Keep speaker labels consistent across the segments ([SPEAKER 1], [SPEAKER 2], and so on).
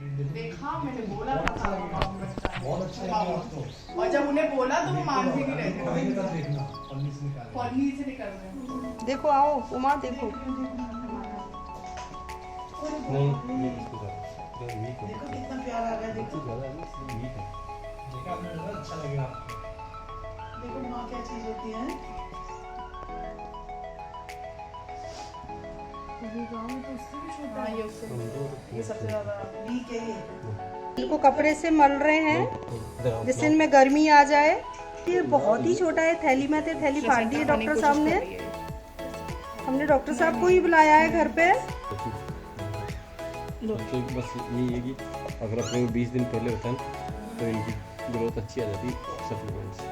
[SPEAKER 1] देखा, मैंने बोला था
[SPEAKER 2] बहुत अच्छा लगा उसको।
[SPEAKER 1] और जब उन्हें बोला तो वो मान भी नहीं रहे थे।
[SPEAKER 2] पन्नी से देखना, पन्नी से निकाल।
[SPEAKER 1] पन्नी से निकल रहे।
[SPEAKER 3] देखो आओ उमा देखो।
[SPEAKER 4] नहीं ये इसको कर वीक है,
[SPEAKER 5] देखो कितना प्यारा आ रहा है। देखो
[SPEAKER 4] ज़्यादा है इसलिए वीक है।
[SPEAKER 2] देखा आपने ना, अच्छा लगेगा आपको।
[SPEAKER 5] देखो माँ क्या चीज होती है।
[SPEAKER 1] हाँ, ये उससे ये सबसे ज्यादा
[SPEAKER 5] वीक है ये।
[SPEAKER 3] इनको कपड़े से मल रहे हैं जिससे इनमें गर्मी आ जाए। ये बहुत ही छोटा है, थैली में थे, थैली फाड़ दी है डॉक्टर साहब ने। हमने डॉक्टर साहब को ही बुलाया है घर पे।
[SPEAKER 4] बच्चे की बस यही है कि अगर अपने 20 दिन पहले होता है तो इनकी ग्रोथ अच्छी आ जाती है सप्लीमेंट से।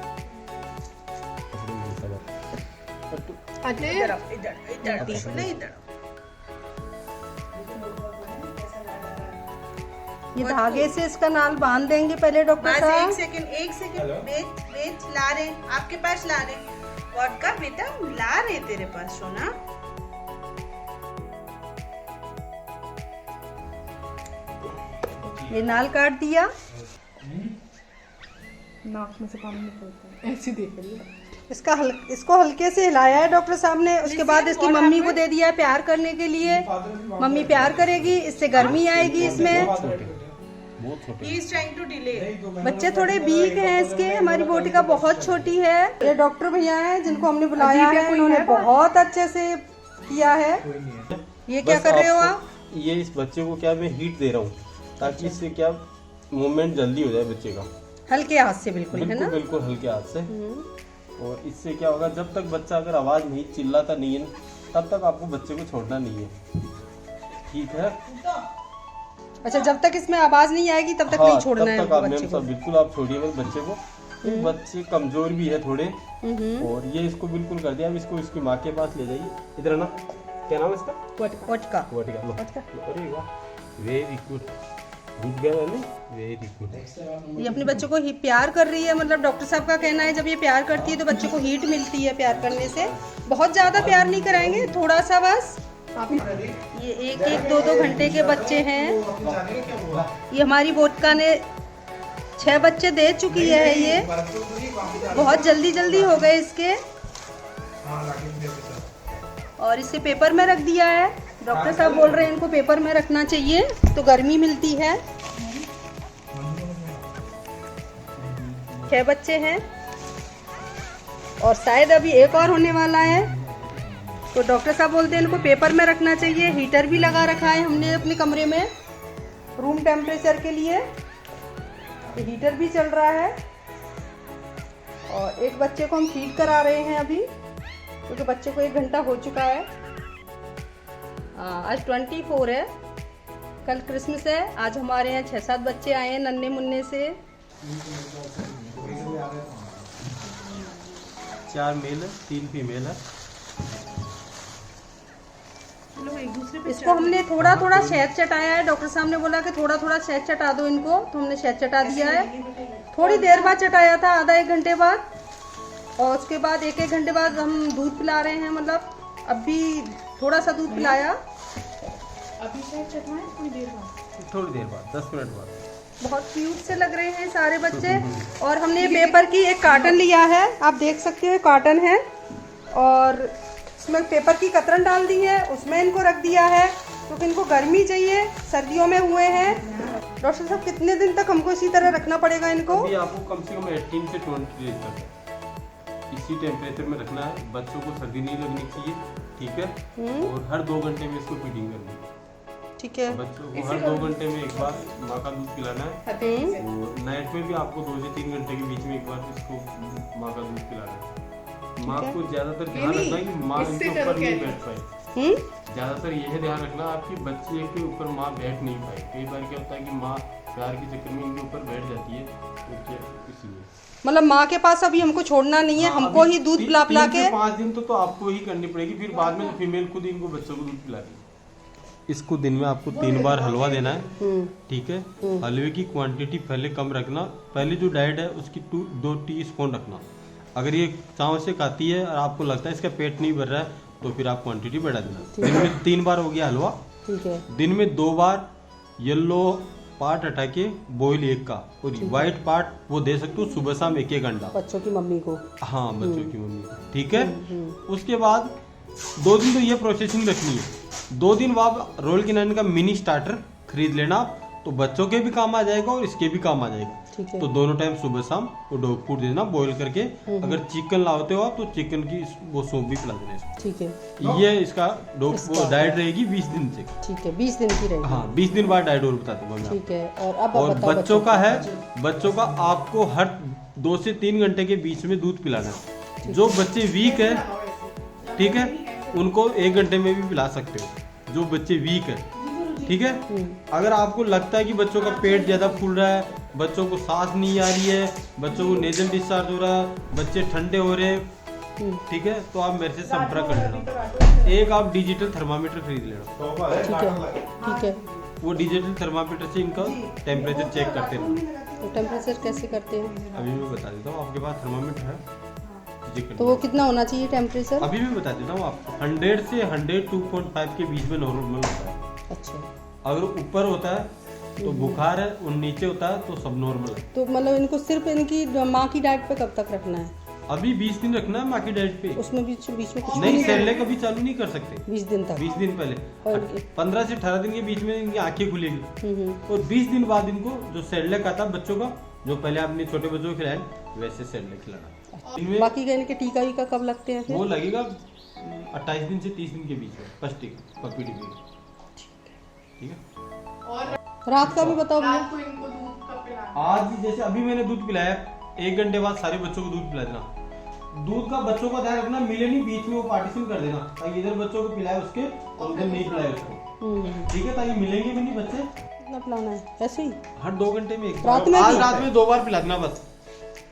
[SPEAKER 5] इधर इधर इधर नहीं इधर।
[SPEAKER 3] ये धागे से इसका नाल बांध देंगे पहले डॉक्टर
[SPEAKER 5] बस
[SPEAKER 3] साहब।
[SPEAKER 5] एक सेकंड वेट वेट ला रहे आपके पास ला रहे वोडका बेटा ला रहे तेरे पास सोना।
[SPEAKER 3] ये नाल काट दिया।
[SPEAKER 1] नाक में से पानी निकलता है, ऐसी देख रही है।
[SPEAKER 3] इसको हल्के से हिलाया है डॉक्टर साहब ने। उसके बाद इसकी मम्मी को दे दिया है प्यार करने के लिए। मम्मी प्यार करेगी, इससे गर्मी आएगी इसमें।
[SPEAKER 4] बहुत छोटे
[SPEAKER 5] ही इज ट्राइंग टू डिले।
[SPEAKER 3] बच्चे थोड़े वीक हैं इसके। हमारी बोटिका बहुत छोटी है। ये डॉक्टर भैया हैं जिनको हमने बुलाया है, उन्होंने बहुत अच्छे से किया है। ये क्या कर रहे हो आप?
[SPEAKER 4] ये इस बच्चे को क्या मैं हीट दे रहा हूँ ताकि इससे क्या मूवमेंट जल्दी हो जाए बच्चे का।
[SPEAKER 3] हल्के हाथ से बिल्कुल, है ना?
[SPEAKER 4] बिल्कुल हल्के हाथ से। और इससे क्या होगा, जब तक बच्चा अगर आवाज नहीं चिल्लाता नहीं है तब तक आपको बच्चे को छोड़ना नहीं है, ठीक है?
[SPEAKER 3] अच्छा, जब तक इसमें आवाज नहीं आएगी तब तक नहीं छोड़ना है
[SPEAKER 4] तब तक आप
[SPEAKER 3] बच्चे को।
[SPEAKER 4] बिल्कुल आप छोड़िए मत बच्चे को। बच्चे कमजोर भी है थोड़े। और ये इसको बिल्कुल कर दिया। अब इसको इसकी माँ के पास ले जाइए। इधर ना, क्या नाम है इसका?
[SPEAKER 3] वटका।
[SPEAKER 4] वटिका लो। अरे वाह, वेरी गुड, गुड गर्ल है, वेरी गुड।
[SPEAKER 3] ये अपने बच्चों को ही प्यार कर रही है। मतलब डॉक्टर साहब का कहना है जब ये प्यार करती है तो बच्चे को हीट मिलती है प्यार करने से। बहुत ज्यादा प्यार नहीं कराएंगे, थोड़ा सा बस। ये एक एक दो दो घंटे के बच्चे हैं। ये हमारी वोटका ने 6 बच्चे दे चुकी है। ये बहुत जल्दी जल्दी हो गए इसके। और इसे पेपर में रख दिया है। डॉक्टर साहब बोल रहे हैं इनको पेपर में रखना चाहिए तो गर्मी मिलती है। 6 बच्चे हैं और शायद अभी एक और होने वाला है। तो डॉक्टर साहब बोलते हैं इनको पेपर में रखना चाहिए। हीटर भी लगा रखा है हमने अपने कमरे में रूम टेम्परेचर के लिए। तो हीटर भी चल रहा है। और एक बच्चे को हम फीड करा रहे हैं अभी, क्योंकि बच्चे को 1 घंटा हो चुका है। आज 24 है, कल क्रिसमस है। आज हमारे यहाँ 6-7 बच्चे आए हैं नन्हे मुन्ने से।
[SPEAKER 4] 4 मेल है, 3 फीमेल है।
[SPEAKER 3] इसको हमने थोड़ा थोड़ा शहद चटाया है। डॉक्टर साहब ने बोला कि थोड़ा थोड़ा शहद चटा दो इनको, तो हमने शहद चटा दिया है। थोड़ी देर बाद चटाया था, आधा 1 घंटे बाद। और उसके बाद 1-1 घंटे बाद हम दूध पिला रहे हैं। मतलब अभी थोड़ा सा दूध पिलाया।
[SPEAKER 1] अभी शायद चटवाएं थोड़ी देर बाद
[SPEAKER 4] 10 मिनट बाद।
[SPEAKER 3] बहुत क्यूट से लग रहे हैं सारे बच्चे। और हमने पेपर की एक कार्टन लिया है, आप देख सकते हो कार्टन है। और उसमें पेपर की कतरन डाल दी है, उसमें इनको रख दिया है क्योंकि इनको गर्मी चाहिए, सर्दियों में हुए हैं। डॉक्टर साहब कितने दिन तक हमको इसी तरह रखना पड़ेगा इनको?
[SPEAKER 4] अभी आपको कम से कम 18 से 20 डेज तक इसी टेम्परेचर में रखना है। बच्चों को सर्दी नहीं लगनी चाहिए, ठीक है? और हर 2 घंटे में इसको फीडिंग करनी है,
[SPEAKER 3] ठीक है?
[SPEAKER 4] बच्चों को हर 2 घंटे में एक बार माँ का दूध पिलाना है। और नाइट में भी आपको 2 से 3 घंटे के बीच में एक बार इसको माँ का दूध पिलाना है। माँ को ज्यादातर ध्यान रखना है कि माँ इनके ऊपर नहीं बैठ पाए। ज्यादातर यह ध्यान रखना आपकी बच्चे के ऊपर माँ बैठ नहीं पाए। कई बार क्या होता है कि माँ प्यार के चक्कर में इनके ऊपर बैठ जाती है, तो क्या इसलिए
[SPEAKER 3] मतलब माँ के पास अभी हमको छोड़ना नहीं है। हमको ही दूध पिला पिला के
[SPEAKER 4] 5 दिन तो आपको ही करनी पड़ेगी। फिर बाद में फीमेल खुद इनको बच्चों को दूध पिलाती है। इसको दिन में आपको 3 बार हलवा देना है, ठीक है? हलवे की क्वांटिटी पहले कम रखना। पहले जो डाइट है उसकी 2 टीस्पून रखना। अगर ये चाव से खाती है और आपको लगता है इसका पेट नहीं भर रहा है तो फिर आप क्वांटिटी बढ़ा देना। दिन में 3 बार हो गया हलवा।
[SPEAKER 3] ठीक है।
[SPEAKER 4] दिन में 2 बार येलो पार्ट हटा के बॉईल एग का, और व्हाइट पार्ट वो दे सकते हो सुबह शाम एक एक अंडा
[SPEAKER 3] बच्चों की मम्मी को।
[SPEAKER 4] हाँ बच्चों की मम्मी को, ठीक है। उसके बाद 2 दिन तो ये प्रोसेसिंग रखनी है। 2 दिन बाद रोयल कैनाइन का मिनी स्टार्टर खरीद लेना, तो बच्चों के भी काम आ जाएगा और इसके भी काम आ जाएगा।
[SPEAKER 3] ठीक है।
[SPEAKER 4] तो दोनों टाइम सुबह शाम वो डॉग फूड देना बॉईल करके। अगर चिकन लाते हो आप तो चिकन की वो सूप भी पिला देना इसको।
[SPEAKER 3] ठीक है।
[SPEAKER 4] ये इसका डॉग डाइट रहेगी 20 दिन से।
[SPEAKER 3] ठीक है, 20 दिन की रहेगी।
[SPEAKER 4] हाँ 20 दिन बाद डाइट और बताते हैं।
[SPEAKER 3] ठीक है। और अब
[SPEAKER 4] और
[SPEAKER 3] बताओ
[SPEAKER 4] बच्चों का है, बच्चों का आपको हर 2 से 3 घंटे के बीच में दूध पिलाना है। जो बच्चे वीक है, ठीक है, उनको 1 घंटे में भी पिला सकते हो, जो बच्चे वीक है, ठीक है। अगर आपको लगता है कि बच्चों का पेट ज्यादा फूल रहा है, बच्चों को सांस नहीं आ रही है, बच्चों को नेजल डिस्चार्ज हो रहा है, बच्चे ठंडे हो रहे हैं, ठीक है, तो आप मेरे से संपर्क कर लेना। एक आप डिजिटल थर्मामीटर खरीद लेना।
[SPEAKER 3] ठीक है। ठीक है।
[SPEAKER 4] वो डिजिटल थर्मामीटर से इनका टेम्परेचर चेक करते रहना।
[SPEAKER 3] तो टेम्परेचर कैसे करते हैं?
[SPEAKER 4] अभी मैं बता देता हूँ, आपके पास थर्मामीटर है?
[SPEAKER 3] तो वो कितना होना चाहिए टेम्परेचर?
[SPEAKER 4] अभी मैं बता देता हूँ आपको। 100 से 102.5 के बीच में नॉर्मल होता है।
[SPEAKER 3] अच्छा।
[SPEAKER 4] अगर ऊपर होता है तो बुखार है, और नीचे होता है तो सब नॉर्मल है।
[SPEAKER 3] तो मतलब इनको सिर्फ इनकी माँ की डाइट पे कब तक रखना है?
[SPEAKER 4] अभी 20 दिन रखना है माँ की डाइट पे।
[SPEAKER 3] उसमें बीच में कुछ
[SPEAKER 4] नहीं, सेरेलैक अभी चालू नहीं कर सकते
[SPEAKER 3] 20 दिन तक।
[SPEAKER 4] 20 दिन पहले।
[SPEAKER 3] और
[SPEAKER 4] 15 से 18 दिन के बीच में इनकी आंखें खुलेगी, और 20 दिन बाद इनको जो सेरेलैक आता है बच्चों का, जो पहले आपने छोटे बच्चों को खिलाया वैसे सेरेलैक खिलाना। इनमें
[SPEAKER 3] बाकी का इनके टीका वीका कब लगते हैं फिर?
[SPEAKER 4] वो लगेगा 28 दिन से 30 दिन के बीच में फर्स्ट टीका पपी टीका, ठीक है।
[SPEAKER 1] और
[SPEAKER 3] रात का भी बताओ भैया।
[SPEAKER 1] रात को इनको दूध कब पिलाना?
[SPEAKER 4] आज जैसे अभी मैंने दूध पिलाया, 1 घंटे बाद सारे बच्चों को दूध पिला देना। दूध का बच्चों का ध्यान रखना, मिले नहीं बीच में वो पार्टीशन कर देना, ताकि इधर बच्चों को पिलाए उसके और उधर नहीं पिलाए उसको, ठीक है, ताकि मिलेंगे भी नहीं बच्चे।
[SPEAKER 3] कितना पिलाना है ऐसे ही?
[SPEAKER 4] हर 2 घंटे में एक
[SPEAKER 3] रात में
[SPEAKER 4] आज
[SPEAKER 3] भी?
[SPEAKER 4] रात में 2 बार पिला देना बस।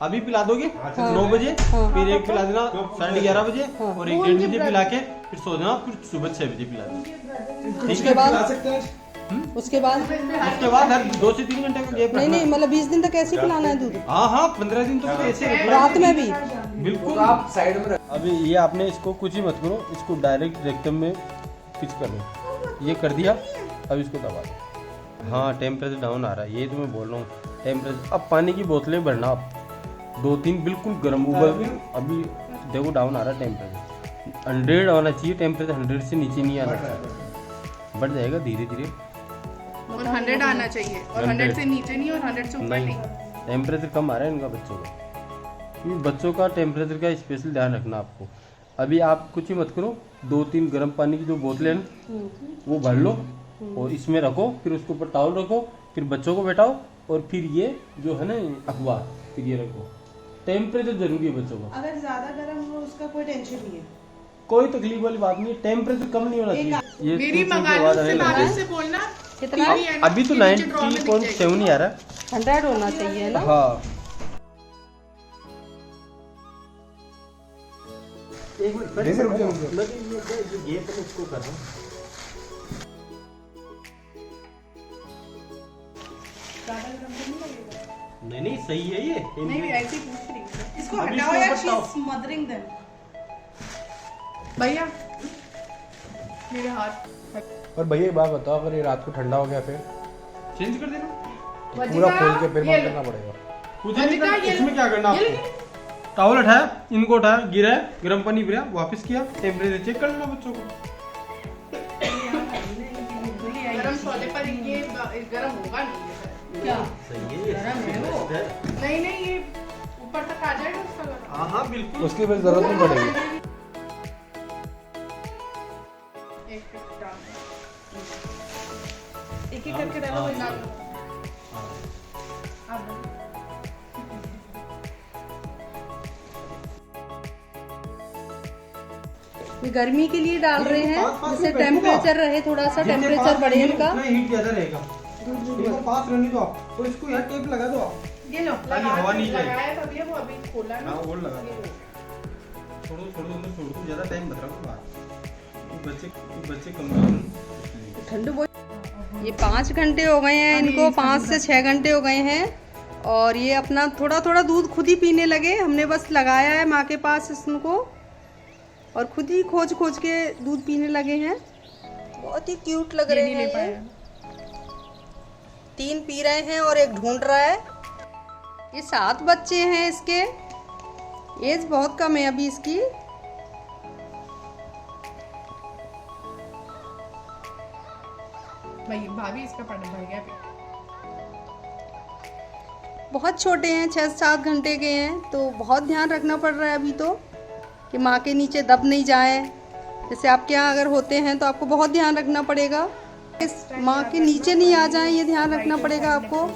[SPEAKER 4] अभी पिला दोगे 9 बजे, फिर एक पिला देना 11:30 बजे, और एक 1:30 बजे पिला के फिर सो जाना, फिर सुबह 6 बजे पिला देना।
[SPEAKER 3] उसके बाद उसके बाद
[SPEAKER 4] हर 2 से 3 घंटे का गैप
[SPEAKER 3] नहीं
[SPEAKER 4] रखना।
[SPEAKER 3] नहीं, मतलब 20 दिन तक ऐसे ही पिलाना है दूध?
[SPEAKER 4] हाँ 15 दिन तो ऐसे रखना।
[SPEAKER 3] रात में भी?
[SPEAKER 4] बिल्कुल। आप साइड में अभी ये आपने इसको कुछ ही मत करो, इसको डायरेक्ट रेक्टम में फिक्स कर लो। ये कर दिया, अब इसको दबा दो। हाँ टेम्परेचर डाउन आ रहा है, ये तो मैं बोल रहा हूँ टेम्परेचर। अब पानी की बोतलें भरना आप 2-3 बिल्कुल गर्म उबल। अभी देखो डाउन आ रहा है टेम्परेचर, 100 आना चाहिए टेम्परेचर, 100 से नीचे नहीं आना चाहिए, बढ़ जाएगा धीरे धीरे।
[SPEAKER 1] और 100 आना चाहिए, और 100 से नीचे नहीं, और 100 से ऊपर नहीं।
[SPEAKER 4] टेम्परेचर कम आ रहा है इनका बच्चों का, क्योंकि बच्चों का टेम्परेचर का स्पेशल ध्यान रखना आपको। अभी आप कुछ ही मत करो, 2-3 गर्म पानी की जो बोतलें हैं वो भर लो और इसमें रखो, फिर उसके ऊपर टॉवल रखो, फिर बच्चों को बैठाओ, और फिर ये जो है ना अखबार, फिर ये रखो। टेम्परेचर जरूरी है बच्चों का।
[SPEAKER 5] अगर ज्यादा गर्म हो उसका कोई टेंशन नहीं है,
[SPEAKER 4] कोई तकलीफ वाली बात नहीं, टेम्परेचर कम नहीं होना चाहिए। ये
[SPEAKER 1] मेरी
[SPEAKER 4] टूट-टूट की
[SPEAKER 1] मंगा लो,
[SPEAKER 4] आवाज
[SPEAKER 1] उससे
[SPEAKER 4] आने लग
[SPEAKER 1] बाहर
[SPEAKER 4] गई।
[SPEAKER 1] से बोलना
[SPEAKER 3] कितना?
[SPEAKER 1] TV है ना,
[SPEAKER 4] अभी तो
[SPEAKER 1] उसके नीचे drawer में दिख
[SPEAKER 4] 90.7 ही आ रहा है।
[SPEAKER 3] 100 होना चाहिए ना?
[SPEAKER 4] हाँ एक मिनट रुक जाओ, मैं ये तो इसको कर रहा हूँ। नहीं सही है ये।
[SPEAKER 1] नहीं ऐसे ही पूछ रही हूँ।
[SPEAKER 5] इसको
[SPEAKER 4] अभी
[SPEAKER 5] हटाओ
[SPEAKER 4] इसको
[SPEAKER 5] यार,
[SPEAKER 4] बताओ।
[SPEAKER 5] She is smothering them.
[SPEAKER 1] भैया मेरे हाथ
[SPEAKER 6] और भैया एक बात बताओ, अगर ये रात को ठंडा हो गया फिर
[SPEAKER 4] चेंज कर देना,
[SPEAKER 6] पूरा खोल के फिर बंद करना पड़ेगा?
[SPEAKER 4] कुछ नहीं करना। इसमें क्या करना आपको, टॉवल उठाया, इनको उठाया, गिरा, गर्म पानी पिया, वापस किया, टेम्परेचर चेक कर लेना बच्चों को।
[SPEAKER 1] गरम सोने पर ये गरम होगा नहीं ये।
[SPEAKER 3] क्या
[SPEAKER 4] सही है ये।
[SPEAKER 3] गरम है वो?
[SPEAKER 1] नहीं ये ऊपर तक आ जाएगा उसका गरम।
[SPEAKER 4] हाँ बिल्कुल।
[SPEAKER 6] उसकी फिर जरूरत नहीं पड़ेगी।
[SPEAKER 1] एक एक करके डालो वही डालो।
[SPEAKER 3] ये गर्मी के लिए डाल रहे हैं,
[SPEAKER 4] पास
[SPEAKER 3] जिससे
[SPEAKER 4] में बैठूंगा।
[SPEAKER 3] टेम्परेचर रहे, थोड़ा सा टेम्परेचर बढ़े इनका।
[SPEAKER 4] हीट ज्यादा रहेगा, इनको पास रहने दो आप, तो इसको यार टेप लगा दो आप,
[SPEAKER 5] ये लो,
[SPEAKER 4] ताकि हवा नहीं जाए।
[SPEAKER 1] लगाया तभी है, वो अभी खोला
[SPEAKER 4] हाँ
[SPEAKER 1] ना।
[SPEAKER 4] वो लगा दो, छोड़ो अंदर छोड़ दो, ज्यादा टाइम मत रखो बाहर, बच्चे कमजोर।
[SPEAKER 3] ठंडू वो ये 5 घंटे हो गए हैं इनको, 5 से 6 घंटे हो गए हैं, और ये अपना थोड़ा थोड़ा दूध खुद ही पीने लगे। हमने बस लगाया है माँ के पास इसको, और खुद ही खोज खोज के दूध पीने लगे हैं। बहुत ही क्यूट लग रहे हैं ये। 3 पी रहे हैं और एक ढूंढ रहा है। ये 7 बच्चे हैं इसके, एज बहुत कम है अभी इसकी।
[SPEAKER 1] भाभी इसका पढ़ गया पेट।
[SPEAKER 3] बहुत छोटे हैं, 6-7 घंटे के हैं, तो बहुत ध्यान रखना पड़ रहा है अभी तो कि माँ के नीचे दब नहीं जाए। जैसे आपके यहाँ अगर होते हैं तो आपको बहुत ध्यान रखना पड़ेगा, इस माँ के नीचे नहीं आ जाए, ये ध्यान रखना पड़ेगा आपको।